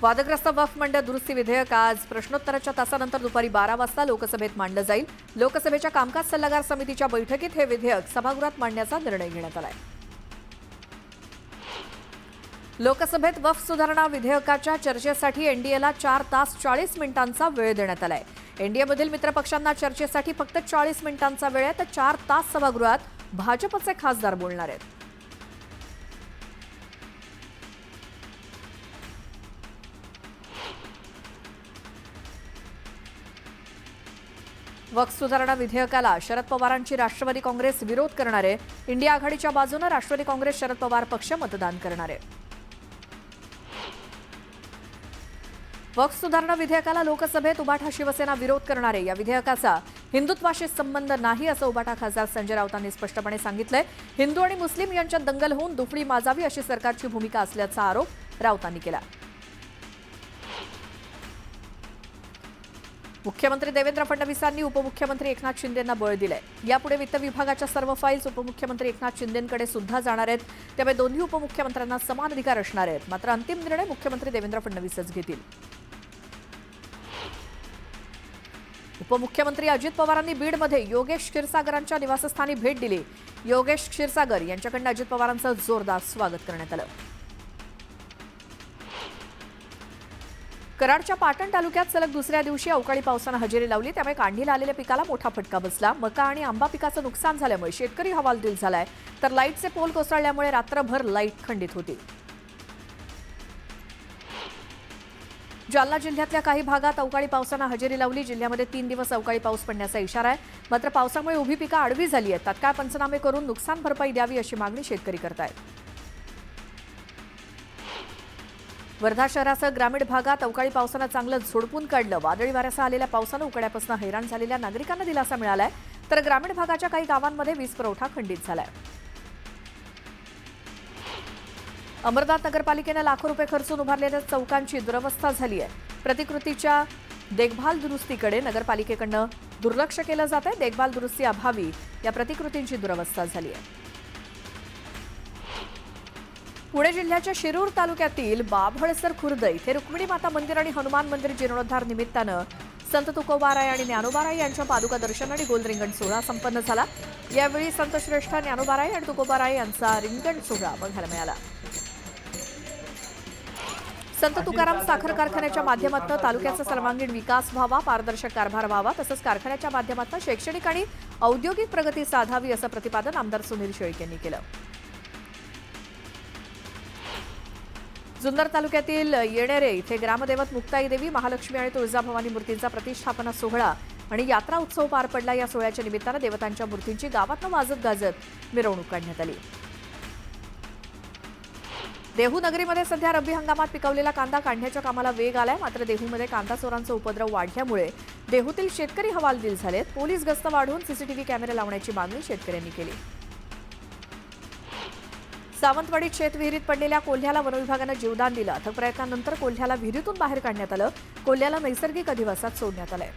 वादग्रस्त वक्फ मंडळ दुरुस्ती विधेयक आज प्रश्नोत्तराच्या तासानंतर दुपारी 12 वाजता लोकसभेत मांडलं जाईल. लोकसभेच्या कामकाज सल्लागार समितीच्या बैठकीत हे विधेयक सभागृहात मांडण्याचा निर्णय घेण्यात आलाय. लोकसभेत वक्फ सुधारणा विधेयकाच्या चर्चेसाठी एनडीएला 4 तास 40 मिनिटांचा वेळ देण्यात आलाय. एनडीएमधील मित्रपक्षांना चर्चेसाठी फक्त 40 मिनिटांचा वेळ आहे, तर 4 तास सभागृहात भाजपचे खासदार बोलणार आहेत. वक्फ सुधारणा विधेयकाला शरद पवारांची राष्ट्रवादी काँग्रेस विरोध करणार आहे. इंडिया आघाडीच्या बाजूने राष्ट्रवादी काँग्रेस शरद पवार पक्ष मतदान करणार आहे. वक्फ सुधारणा विधेयकाला लोकसभेत उबाटा शिवसेना विरोध करणार आहे. या विधेयकाचा हिंदुत्वाशी संबंध नाही असं उबाटा खासदार संजय राऊतांनी स्पष्टपणे सांगितलंय. हिंदू आणि मुस्लिम यांच्यात दंगल होऊन दुफडी माजावी अशी सरकारची भूमिका असल्याचा आरोप राऊतांनी केला. मुख्यमंत्री देवेंद्र फडणवीसांनी उपमुख्यमंत्री एकनाथ शिंदेंना बळ दिलंय. यापुढे वित्त विभागाच्या सर्व फाईल्स उपमुख्यमंत्री एकनाथ शिंदेंकडे सुद्धा जाणार आहेत. त्यामुळे दोन्ही उपमुख्यमंत्र्यांना समान अधिकार असणार आहेत. मात्र अंतिम निर्णय मुख्यमंत्री देवेंद्र फडणवीसच घेतील. उपमुख्यमंत्री अजित पवारांनी बीडमध्ये योगेश क्षीरसागरांच्या निवासस्थानी भेट दिली. योगेश क्षीरसागर यांच्याकडून अजित पवारांचं जोरदार स्वागत करण्यात आलं. कराडच्या पाटण तालुक्यात सलग दुसऱ्या दिवशी अवकाळी पावसानं हजेरी लावली. त्यामुळे काढणीला आलेल्या पिकाला मोठा फटका बसला. मका आणि आंबा पिकाचं नुकसान झाल्यामुळे शेतकरी हवालदिल झालाय. तर लाईटचे पोल कोसळल्यामुळे रात्रभर लाईट खंडित होती. जालना जिल्ह्यातल्या काही भागात अवकाळी पावसानं हजेरी लावली. जिल्ह्यामध्ये 3 दिवस अवकाळी पाऊस पडण्याचा इशारा आहे. मात्र पावसामुळे उभी पिकं आडवी झाली आहेत. तात्काळ पंचनामे करून नुकसान भरपाई द्यावी अशी मागणी शेतकरी करतायत. वर्धा शहरासह ग्रामीण भागात अवकाळी पावसानं चांगलं झोडपून काढलं. वादळी वाऱ्यासह आलेल्या पावसानं उकड्यापासून हैराण झालेल्या नागरिकांना दिलासा मिळालाय. तर ग्रामीण भागाच्या काही गावांमध्ये वीज पुरवठा खंडित झालाय. अमरनाथ नगरपालिकेनं लाखो रुपये खर्चून उभारलेल्या चौकांची दुरवस्था झाली आहे. प्रतिकृतीच्या देखभाल दुरुस्तीकडे नगरपालिकेकडनं दुर्लक्ष केलं जात आहे. देखभाल दुरुस्ती अभावी या प्रतिकृतींची दुरवस्था झाली आहे. पुणे जिल्ह्याच्या शिरूर तालुक्यातील बाभळसर खुर्द इथे रुक्मिणी माता मंदिर आणि हनुमान मंदिर जीर्णोद्धार निमित्तानं संत तुकोबाराय आणि ज्ञानोबाराय यांच्या पादुका दर्शन आणि गोल रिंगण सोहळा संपन्न झाला. यावेळी संतश्रेष्ठ ज्ञानोबाराय आणि तुकोबाराय यांचा रिंगण सोहळा बघायला मिळाला. संत तुकाराम साखर कारखान्याच्या माध्यमातून तालुक्याचा सर्वांगीण विकास व्हावा, पारदर्शक कारभार व्हावा, तसंच कारखान्याच्या माध्यमातून शैक्षणिक आणि औद्योगिक प्रगती साधावी असं प्रतिपादन आमदार सुनील शेळके यांनी केलं. जुन्नर तालुक्यातील येणेरे इथे ग्रामदैवत मुक्ताई देवी, महालक्ष्मी आणि तुळजाभवानी मूर्तींचा प्रतिष्ठापना सोहळा आणि यात्रा उत्सव पार पडला. या सोहळ्याच्या निमित्तानं देवतांच्या मूर्तींची गावातनं वाजत गाजत मिरवणूक काढण्यात आली. देहू नगरीमध्ये सध्या रब्बी हंगामात पिकवलेला कांदा काढण्याच्या कामाला वेग आलाय. मात्र देहूमध्ये कांदा चोरांचा उपद्रव वाढल्यामुळे देहूतील शेतकरी हवालदिल झालेत. पोलीस गस्त वाढवून सीसीटीव्ही कॅमेरे लावण्याची मागणी शेतकऱ्यांनी केली. सावंतवाडीत शेतविहिरीत पडलेल्या कोल्ह्याला वनविभागानं जीवदान दिलं. अथक प्रयत्नानंतर कोल्ह्याला विहिरीतून बाहेर काढण्यात आलं. कोल्ह्याला नैसर्गिक अधिवासात सोडण्यात आलंय.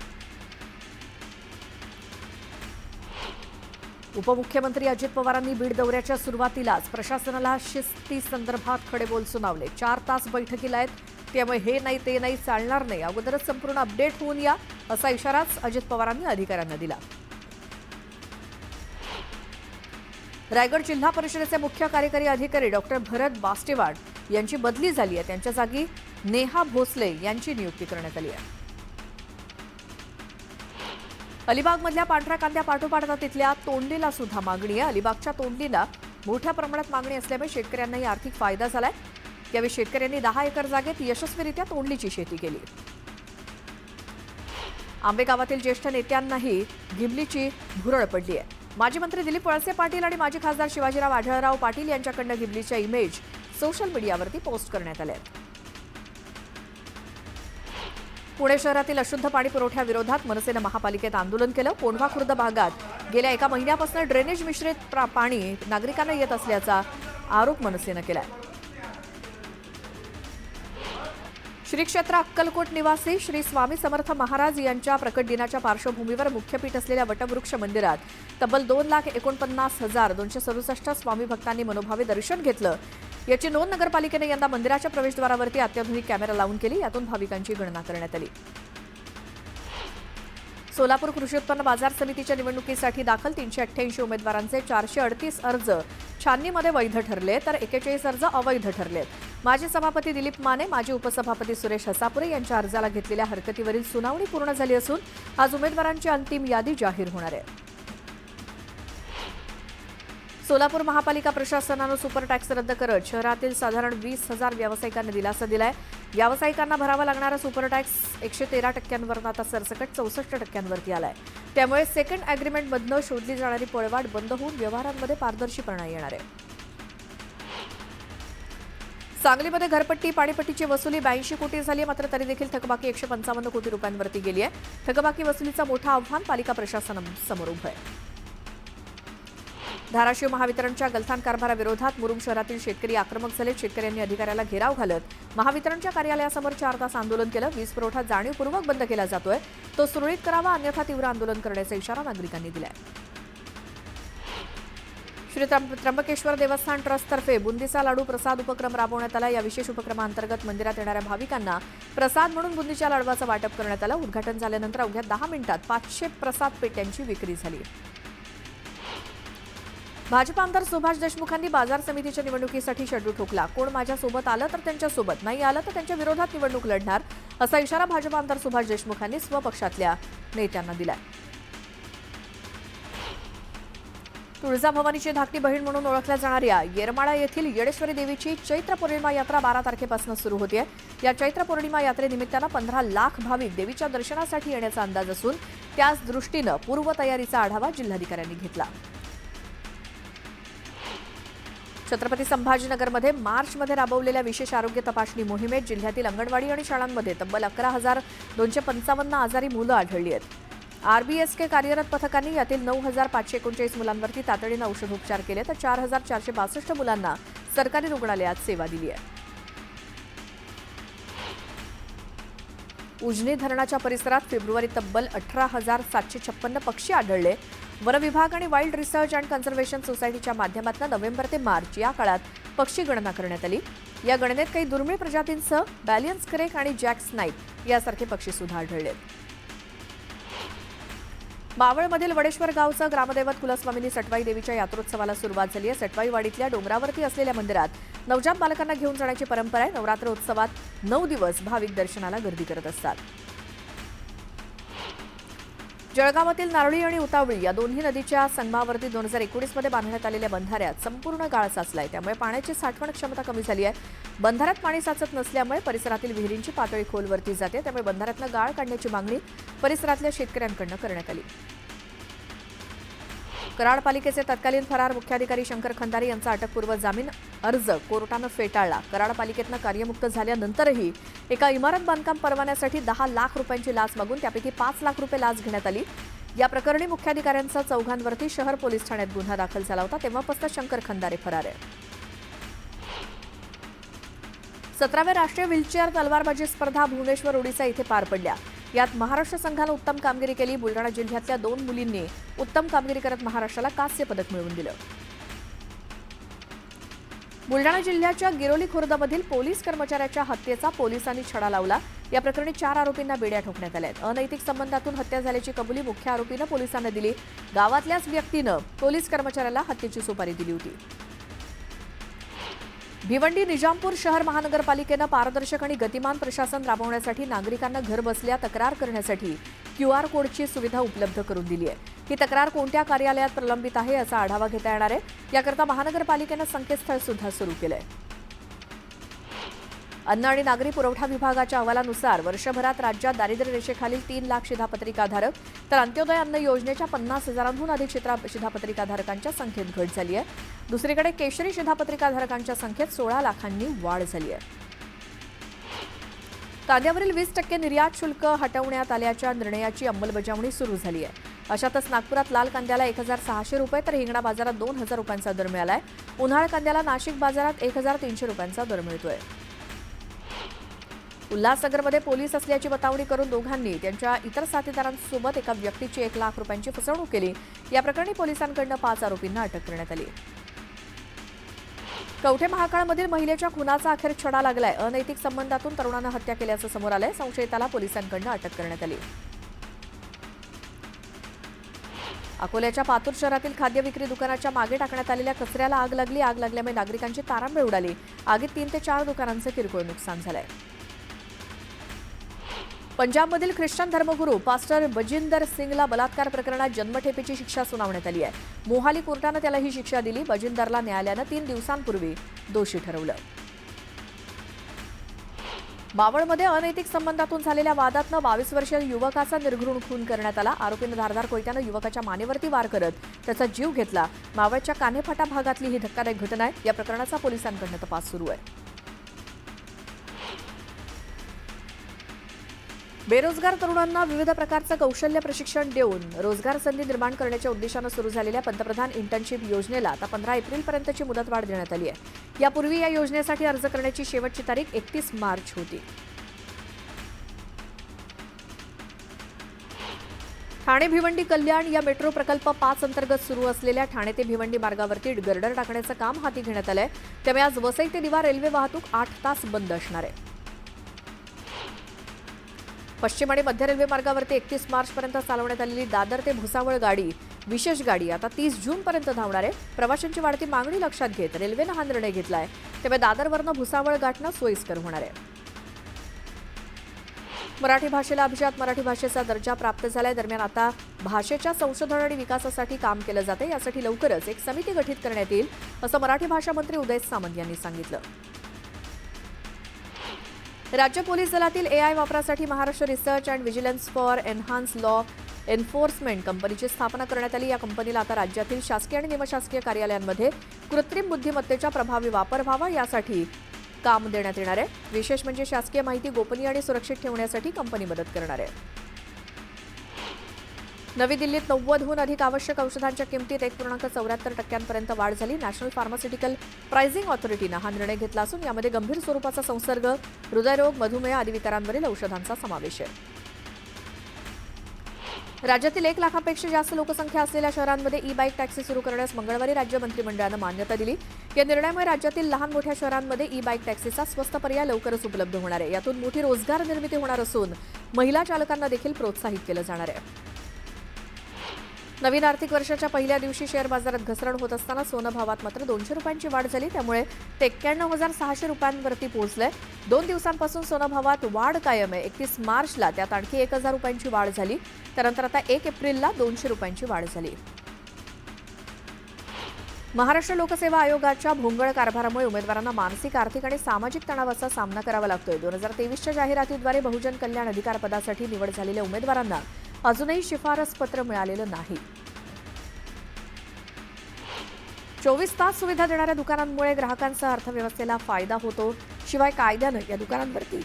उपमुख्यमंत्री अजित पवारांनी बीड दौऱ्याच्या सुरुवातीलाच प्रशासनाला शिस्ती संदर्भात खडेबोल सुनावले. 4 तास बैठकीला आहेत. त्यामुळे हे नाही ते नाही चालणार नाही, अगोदरच संपूर्ण अपडेट होऊन या असा इशाराच अजित पवारांनी अधिकाऱ्यांना दिला. रायगड जिल्हा परिषदेचे मुख्य कार्यकारी अधिकारी डॉक्टर भरत बास्टेवाड यांची बदली झाली आहे. त्यांच्या जागी नेहा भोसले यांची नियुक्ती करण्यात आली आहे. अलिबागमधल्या पांढऱ्या कांद्यापाठोपाठ तिथल्या तोंडलीला सुद्धा मागणी आहे. अलिबागच्या तोंडलीला मोठ्या प्रमाणात मागणी असल्यामुळे शेतकऱ्यांनाही आर्थिक फायदा झालाय. यावेळी शेतकऱ्यांनी 10 एकर जागेत यशस्वीरित्या तोंडलीची शेती केली. आंबेगावातील ज्येष्ठ नेत्यांनाही गिबलीची भुरळ पडली आहे. माजी मंत्री दिलीप वळसे पाटील आणि माजी खासदार शिवाजीराव आढळराव पाटील यांच्याकडनं गिबलीच्या इमेज सोशल मीडियावरती पोस्ट करण्यात आल्या आहेत. पुणे शहरातील अशुद्ध पाणी पुरवठ्याविरोधात मनसेनं महापालिकेत आंदोलन केलं. कोंढवा खुर्द भागात गेल्या 1 महिन्यापासून ड्रेनेज मिश्रित पाणी नागरिकांना येत असल्याचा आरोप मनसेनं केलाय. श्री क्षेत्र अक्कलकोट निवासी श्री स्वामी समर्थ महाराज यांच्या प्रकट दिनाच्या पार्श्वभूमीवर मुख्यपीठ असलेल्या वटवृक्ष मंदिरात तब्बल 2,49,267 स्वामी भक्तांनी मनोभावे दर्शन घेतलं. याची नोंद नगरपालिकेने यंदा मंदिराच्या प्रवेशद्वारावरती अत्याधुनिक कॅमेरा लावून केली. यातून भाविकांची गणना करण्यात आली. सोलापूर कृषी उत्पन्न बाजार समितीच्या निवडणुकीसाठी दाखल 388 उमेदवारांचे 438 अर्ज छाननीमध्ये वैध ठरले तर 41 अर्ज अवैध ठरलेत. माजी सभापती दिलीप माने, माजी उपसभापती सुरेश हसापुरे यांच्या अर्जाला घेतलेल्या हरकतीवरील सुनावणी पूर्ण झाली असून आज उमेदवारांची अंतिम यादी जाहीर होणार आहे. सोलापूर महापालिका प्रशासनानं सुपर टॅक्स रद्द करत शहरातील साधारण 20,000 व्यावसायिकांना दिलासा दिलाय. व्यावसायिकांना भरावा लागणारा सुपर टॅक्स 113% आता सरसकट 64%वरती आलाय. त्यामुळे सेकंड अग्रीमेंटमधनं शोधली जाणारी पळवाट बंद होऊन व्यवहारांमध्ये पारदर्शीपणा येणार आहे. सांगलीमध्ये घरपट्टी पाणीपट्टीची वसुली 82 कोटी झाली, मात्र तरी देखील थकबाकी 155 कोटी रुपयांवरती गेली आहे. थकबाकी वसुलीचं मोठं आव्हान पालिका प्रशासनासमोर उभं आहे. धाराशिव महावितरणच्या गलथान कारभाराविरोधात मुरुम शहरातील शेतकरी आक्रमक झाले. शेतकऱ्यांनी अधिकाऱ्याला घेराव घालत महावितरणच्या कार्यालयासमोर 4 तास आंदोलन केलं. वीज पुरवठा जाणीवपूर्वक बंद केला जातोय, तो सुरळीत करावा, अन्यथा तीव्र आंदोलन करण्याचा इशारा नागरिकांनी दिलाय. श्री त्र्यंबकेश्वर देवस्थान ट्रस्टतर्फे बुंदीचा लाडू प्रसाद उपक्रम राबवण्यात आला. या विशेष उपक्रमांतर्गत मंदिरात येणाऱ्या भाविकांना प्रसाद म्हणून बुंदीच्या लाडवाचं वाटप करण्यात आलं. उद्घाटन झाल्यानंतर अवघ्या 10 मिनिटात 500 प्रसाद पेट्यांची विक्री झाली. भाजप आमदार सुभाष देशमुखांनी बाजार समितीच्या निवडणुकीसाठी शेड्यूल ठोकला. कोण माझ्यासोबत आलं तर त्यांच्यासोबत, नाही आलं तर त्यांच्या विरोधात निवडणूक लढणार, असा इशारा भाजप आमदार सुभाष देशमुखांनी स्वपक्षातल्या नेत्यांना दिलाय. तुळजाभवानीची धाकटी बहीण म्हणून ओळखल्या जाणाऱ्या येरमाळा येथील येडेश्वरी देवीची चैत्र पौर्णिमा यात्रा 12 तारखेपासून सुरू होते. या चैत्र पौर्णिमा यात्रेनिमित्तानं 15 लाख भाविक देवीच्या दर्शनासाठी येण्याचा अंदाज असून त्याच दृष्टीनं पूर्वतयारीचा आढावा जिल्हाधिकाऱ्यांनी घेतला. छत्रपती संभाजीनगरमध्ये मार्चमध्ये राबवलेल्या विशेष आरोग्य तपासणी मोहिमेत जिल्ह्यातील अंगणवाडी आणि शाळांमध्ये तब्बल 11,255 आजारी मुलं आढळली आहेत. आरबीएसके कार्यरत पथकांनी यातील 9,539 मुलांवरती तातडीनं औषधोपचार केले तर 4,462 मुलांना सरकारी रुग्णालयात सेवा दिली आहे. उजनी धरणाच्या परिसरात फेब्रुवारीत तब्बल 18,756 पक्षी आढळले. वन विभाग आणि वाईल्ड रिसर्च अँड कन्झर्वेशन सोसायटीच्या माध्यमातून नोव्हेंबर ते मार्च या काळात पक्षी गणना करण्यात आली. या गणनेत काही दुर्मिळ प्रजातींसह बॅलियन स्क्रेक आणि जॅक स्नाईप यासारखे पक्षी सुद्धा आढळले. मावळमधील वडेश्वर गावचं ग्रामदैवत कुलस्वामिनी सटवाई देवीच्या यात्रोत्सवाला सुरुवात झाली आहे. सटवाईवाडीतल्या डोंगरावरती असलेल्या मंदिरात नवजात बालकांना घेऊन जाण्याची परंपरा आहे. नवरात्र उत्सवात 9 दिवस भाविक दर्शनाला गर्दी करत असतात. जळगावातील नारळी आणि उतावळी या दोन्ही नदीच्या संगमावरती 2019 मध्ये बांधण्यात आलेल्या बंधाऱ्यात संपूर्ण गाळ साचलाय. त्यामुळे पाण्याची साठवण क्षमता कमी झाली आहे. बंधाऱ्यात पाणी साचत नसल्यामुळे परिसरातील विहिरींची पातळी खोलवरती जाते. त्यामुळे बंधाऱ्यातनं गाळ काढण्याची मागणी परिसरातल्या शेतकऱ्यांकडून करण्यात आली. कराड पालिकेचे तत्कालीन फरार मुख्याधिकारी शंकर खंदारे यांचा अटकपूर्व जामीन अर्ज कोर्टानं फेटाळला. कराड पालिकेतनं कार्यमुक्त झाल्यानंतरही एका इमारत बांधकाम परवान्यासाठी 10 लाख रुपयांची लाच मागून त्यापैकी 5 लाख रुपये लाच घेण्यात आली. या प्रकरणी मुख्याधिकाऱ्यांचा चौघांवरती शहर पोलीस ठाण्यात गुन्हा दाखल झाला होता. तेव्हापासून शंकर खंदारे फरार आहे. 17व्या राष्ट्रीय व्हीलचेअर तलवारबाजी स्पर्धा भुवनेश्वर ओडिशा इथे पार पडल्या. यात महाराष्ट्र संघानं उत्तम कामगिरी केली. बुलढाणा जिल्ह्यातल्या 2 मुलींनी उत्तम कामगिरी करत महाराष्ट्राला कांस्य पदक मिळवून दिलं. बुलढाणा जिल्ह्याच्या गिरोली खुर्दमधील पोलीस कर्मचाऱ्याच्या हत्येचा पोलिसांनी छडा लावला. या प्रकरणी 4 आरोपींना बेड्या ठोकण्यात आल्या आहेत. अनैतिक संबंधातून हत्या झाल्याची कबुली मुख्य आरोपीनं पोलिसांना दिली. गावातल्याच व्यक्तीनं पोलीस कर्मचाऱ्याला हत्येची सुपारी दिली होती. भिवंडी निजामपूर शहर महानगरपालिकेनं पारदर्शक आणि गतिमान प्रशासन राबवण्यासाठी नागरिकांना घर बसल्या तक्रार करण्यासाठी QR कोडची सुविधा उपलब्ध करून दिली आहे. ही तक्रार कोणत्या कार्यालयात प्रलंबित आहे याचा आढावा घेता येणार आहे. याकरता महानगरपालिकेनं संकेतस्थळ सुद्धा सुरू केलंय. अन्न आणि नागरी पुरवठा विभागाच्या अहवालानुसार वर्षभरात राज्यात दारिद्र्य रेषेखालील 3 लाख शिधापत्रिकाधारक तर अंत्योदय अन्न योजनेच्या 50,000हून अधिक शिधापत्रिकाधारकांच्या संख्येत घट झाली आहे. दुसरीकडे केशरी शिधापत्रिकाधारकांच्या संख्येत 16 लाखांनी वाढ झाली आहे. कांद्यावरील 20% निर्यात शुल्क हटवण्यात आल्याच्या निर्णयाची अंमलबजावणी सुरू झाली आहे. अशातच नागपुरात लाल कांद्याला 1,600 रुपये तर हिंगणा बाजारात 2,000 रुपयांचा दर मिळालाय. उन्हाळ कांद्याला नाशिक बाजारात 1,300 रुपयांचा दर मिळतोय. उल्हासनगरमध्ये पोलीस असल्याची बतावणी करून दोघांनी त्यांच्या इतर साथीदारांसोबत एका व्यक्तीची 1 लाख रुपयांची फसवणूक केली. या प्रकरणी पोलिसांकडून 5 आरोपींना अटक करण्यात आली. कवठे महाकाळमधील महिलेच्या खुनाचा अखेर छडा लागलाय. अनैतिक संबंधातून तरुणानं हत्या केल्याचं समोर आलंय. संशयिताला पोलिसांकडून अटक करण्यात आली. अकोल्याच्या पातूर शहरातील खाद्य विक्री दुकानाच्या मागे टाकण्यात आलेल्या कचऱ्याला आग लागली. आग लागल्यामुळे नागरिकांची तारांबळ उडाली. आगीत 3 ते 4 दुकानांचं किरकोळ नुकसान झालंय. पंजाबमधील ख्रिश्चन धर्मगुरू पास्टर बजिंदर सिंगला बलात्कार प्रकरणात जन्मठेपेची शिक्षा सुनावण्यात आली आहे. मोहाली कोर्टानं त्याला ही शिक्षा दिली. बजिंदरला न्यायालयानं 3 दिवसांपूर्वी दोषी ठरवलं. मावळमध्ये अनैतिक संबंधातून झालेल्या वादातनं 22 वर्षीय युवकाचा निर्घृण खून करण्यात आला. आरोपीनं धारदार कोयत्यानं युवकाच्या मानेवरती वार करत त्याचा जीव घेतला. मावळच्या कानेफाटा भागातली ही धक्कादायक घटना आहे. या प्रकरणाचा पोलिसांकडून तपास सुरू आहे. बेरोजगार तरुणांना विविध प्रकारचं कौशल्य प्रशिक्षण देऊन रोजगार संधी निर्माण करण्याच्या उद्देशानं सुरू झालेल्या पंतप्रधान इंटर्नशिप योजनेला आता 15 एप्रिलपर्यंतची मुदतवाढ देण्यात आली आहे. यापूर्वी या योजनेसाठी अर्ज करण्याची शेवटची तारीख 31 मार्च होती. ठाणे भिवंडी कल्याण या मेट्रो प्रकल्प 5 अंतर्गत सुरू असलेल्या ठाणे ते भिवंडी मार्गावरती गर्डर टाकण्याचं काम हाती घेण्यात आलंय. त्यामुळे आज वसई ते दिवा रेल्वे वाहतूक 8 तास बंद असणार आहे. पश्चिम आणि मध्य रेल्वे मार्गावरती 31 मार्चपर्यंत चालवण्यात आलेली दादर ते भुसावळ गाडी विशेष गाडी आता 30 जूनपर्यंत धावणार आहे. प्रवाशांची वाढती मागणी लक्षात घेत रेल्वेनं हा निर्णय घेतलाय. त्यामुळे दादरवरनं भुसावळ गाठणं सोयीस्कर होणार आहे. मराठी भाषेला अभिजात मराठी भाषेचा दर्जा प्राप्त झालाय. दरम्यान आता भाषेच्या संशोधन आणि विकासासाठी काम केलं जाते. यासाठी लवकरच एक समिती गठीत करण्यात येईल असं मराठी भाषा मंत्री उदय सामंत यांनी सांगितलं. राज्य पोलीस दलातील एआय वापरासाठी Maharashtra research and vigilance for enhance law enforcement कंपनीची स्थापना करण्यात आली. या कंपनीला आता राज्यातील शासकीय आणि निमशासकीय कार्यालयांमध्ये कृत्रिम बुद्धिमत्तेचा प्रभावी वापर व्हावा यासाठी काम देण्यात येणार आहे. विशेष म्हणजे शासकीय माहिती गोपनीय आणि सुरक्षित ठेवण्यासाठी कंपनी मदत करणार आहे. नवी दिल्लीत 90हून अधिक आवश्यक औषधांच्या किमतीत 1.74% वाढ झाली. नॅशनल फार्मास्युटिकल प्राइसिंग ऑथॉरिटीनं हा निर्णय घेतला असून यामध्ये गंभीर स्वरूपाचा संसर्ग, हृदयरोग, मधुमेह आदी विकारांवरील औषधांचा समावेश आहे. राज्यातील 1 लाखापेक्षा जास्त लोकसंख्या असलेल्या शहरांमध्ये ई-बाईक टॅक्सी सुरू करण्यास मंगळवारी राज्य मंत्रिमंडळानं मान्यता दिली. या निर्णयामुळे राज्यातील लहान मोठ्या शहरांमध्ये ई-बाईक टॅक्सीचा स्वस्त पर्याय लवकरच उपलब्ध होणार आहे. यातून मोठी रोजगार निर्मिती होणार असून महिला चालकांना देखील प्रोत्साहित केलं जाणार आहे. नवीन आर्थिक वर्षाच्या पहिल्या दिवशी शेअर बाजारात घसरण होत असताना सोनं भावात मात्र 200 रुपयांची वाढ झाली. त्यामुळे ते 91,600 रुपयांवरती पोहोचलंय. 2 दिवसांपासून सोनं भावात वाढ कायम आहे. 31 मार्चला त्यात आणखी 1,000 रुपयांची वाढ झाली. त्यानंतर आता 1 एप्रिलला 200 रुपयांची वाढ झाली. महाराष्ट्र लोकसेवा आयोगाच्या भोंगळ कारभारामुळे उमेदवारांना मानसिक, आर्थिक आणि सामाजिक तणावाचा सामना करावा लागतोय. 2023च्या जाहिरातीद्वारे बहुजन कल्याण अधिकार पदासाठी निवड झालेल्या उमेदवारांना अजूनही शिफारस पत्र मिळालेलं नाही. 24 तास सुविधा देणाऱ्या दुकानांमुळे ग्राहकांसह अर्थव्यवस्थेला फायदा होतो. शिवाय कायद्यानं या दुकानांवरती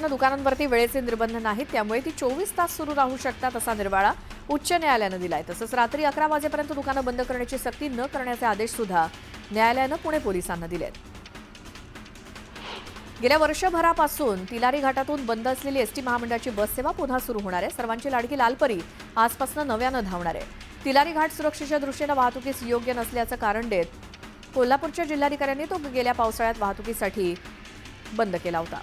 दुकानांवरती वेळेचे निर्बंध नाहीत. त्यामुळे ती 24 तास सुरू राहू शकतात असा निर्वाळा उच्च न्यायालयानं दिलाय. तसंच रात्री 11 वाजेपर्यंत दुकानं बंद करण्याची सक्ती न करण्याचे आदेश सुद्धा न्यायालयानं पुणे पोलिसांना दिलेत. गेल्या वर्षभरापासून तिलारी घाटातून बंद असलेली एसटी महामंडळाची बससेवा पुन्हा सुरू होणार आहे. सर्वांची लाडकी लालपरी आजपासून नव्यानं धावणार आहे. तिलारी घाट सुरक्षेच्या दृष्टीनं वाहतुकीस योग्य नसल्याचं कारण देत कोल्हापूरच्या जिल्हाधिकाऱ्यांनी तो गेल्या पावसाळ्यात वाहतुकीसाठी बंद केला होता.